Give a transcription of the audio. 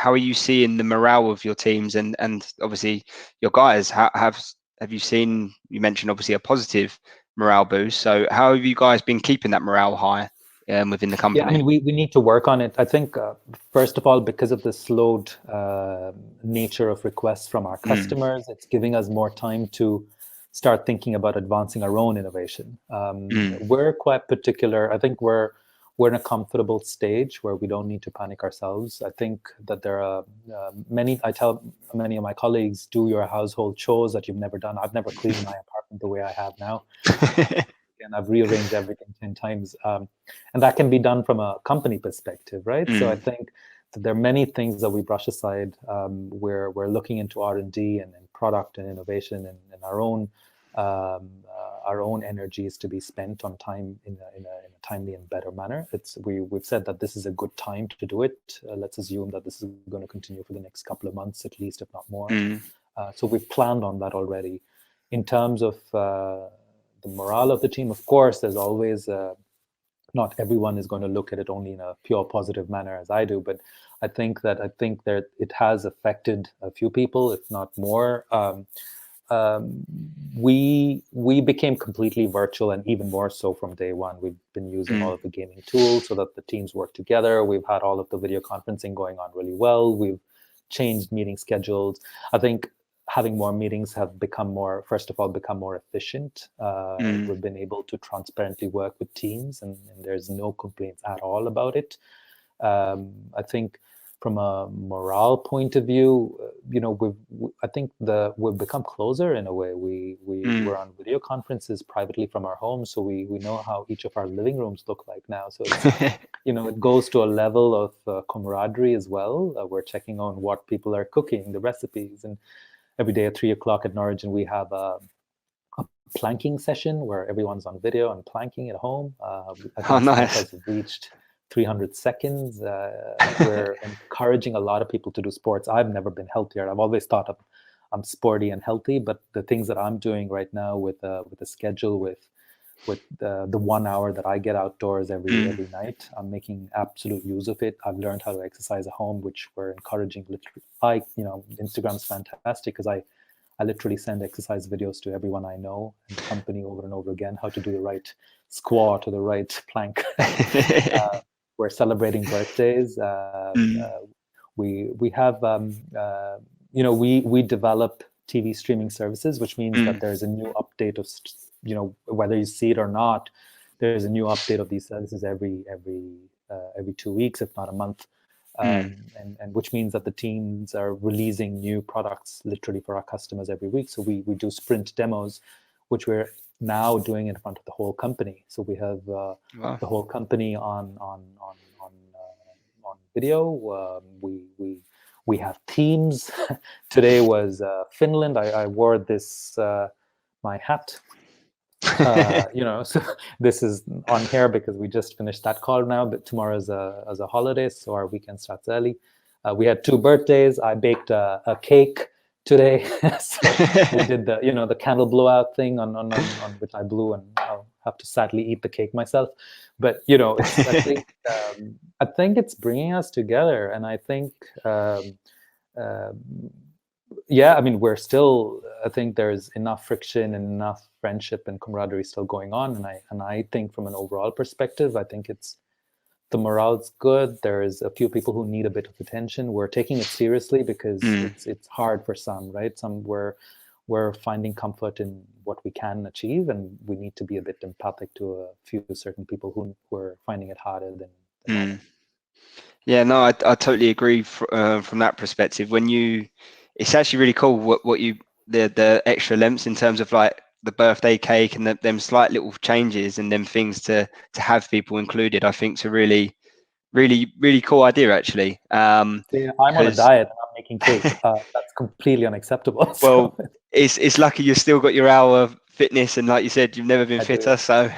how are you seeing the morale of your teams and obviously your guys? Have you seen? You mentioned obviously a positive morale boost. So how have you guys been keeping that morale high within the company? Yeah, I mean, we need to work on it. I think, first of all, because of the slowed nature of requests from our customers, it's giving us more time to start thinking about advancing our own innovation. We're quite particular. I think we're in a comfortable stage where we don't need to panic ourselves. I think that there are I tell many of my colleagues, do your household chores that you've never done. I've never cleaned my apartment the way I have now. And I've rearranged everything 10 times. And that can be done from a company perspective, right? So I think that there are many things that we brush aside. We're looking into R&D and product and innovation and our own energies to be spent on time in a timely and better manner. We've said that this is a good time to do it. Let's assume that this is going to continue for the next couple of months, at least, if not more. So we've planned on that already. In terms of the morale of the team, of course, there's always not everyone is going to look at it only in a pure positive manner as I do, but I think that it has affected a few people, if not more. We became completely virtual, and even more so from day one. We've been using all of the gaming tools so that the teams work together. We've had all of the video conferencing going on really well. We've changed meeting schedules. I think having more meetings have become more efficient. We've been able to transparently work with teams, and there's no complaints at all about it. I think from a morale point of view, we've become closer in a way. We're on video conferences privately from our homes, so we know how each of our living rooms look like now. So it's, it goes to a level of camaraderie as well. We're checking on what people are cooking, the recipes, and every day at 3 o'clock at Norigin, we have a planking session where everyone's on video and planking at home. I think nice. has reached 300 seconds. We're encouraging a lot of people to do sports. I've never been healthier. I've always thought I'm sporty and healthy, but the things that I'm doing right now with the schedule, with the 1 hour that I get outdoors every night, I'm making absolute use of it. I've learned how to exercise at home, which we're encouraging. Instagram's fantastic because I literally send exercise videos to everyone I know in the company over and over again, how to do the right squat or the right plank. We're celebrating birthdays. We have we develop TV streaming services, which means that there's a new update of whether you see it or not, there's a new update of these services every 2 weeks, if not a month. And which means that the teams are releasing new products literally for our customers every week. So we do sprint demos, which we're now doing in front of the whole company. So we have the whole company on video. We have teams. Today was Finland. I wore this my hat. So this is on here because we just finished that call now, but tomorrow is a holiday, so our weekend starts early. We had 2 birthdays. I baked a cake today. So we did the candle blowout thing on which I blew, and I'll have to sadly eat the cake myself. But I think it's bringing us together, and I think we're still. I think there's enough friction and enough friendship and camaraderie still going on, and I think from an overall perspective, I think the morale's good. There is a few people who need a bit of attention. We're taking it seriously because it's hard for some, right? Some we're finding comfort in what we can achieve, and we need to be a bit empathic to a few certain people who are finding it harder than others. Yeah, no, I totally agree from that perspective. It's actually really cool what you the extra lengths in terms of like the birthday cake and them slight little changes and them things to have people included. I think it's a really, really, really cool idea actually. I'm on a diet and I'm making cake. That's completely unacceptable. Well, it's lucky you've still got your hour of fitness, and like you said, you've never been fitter. So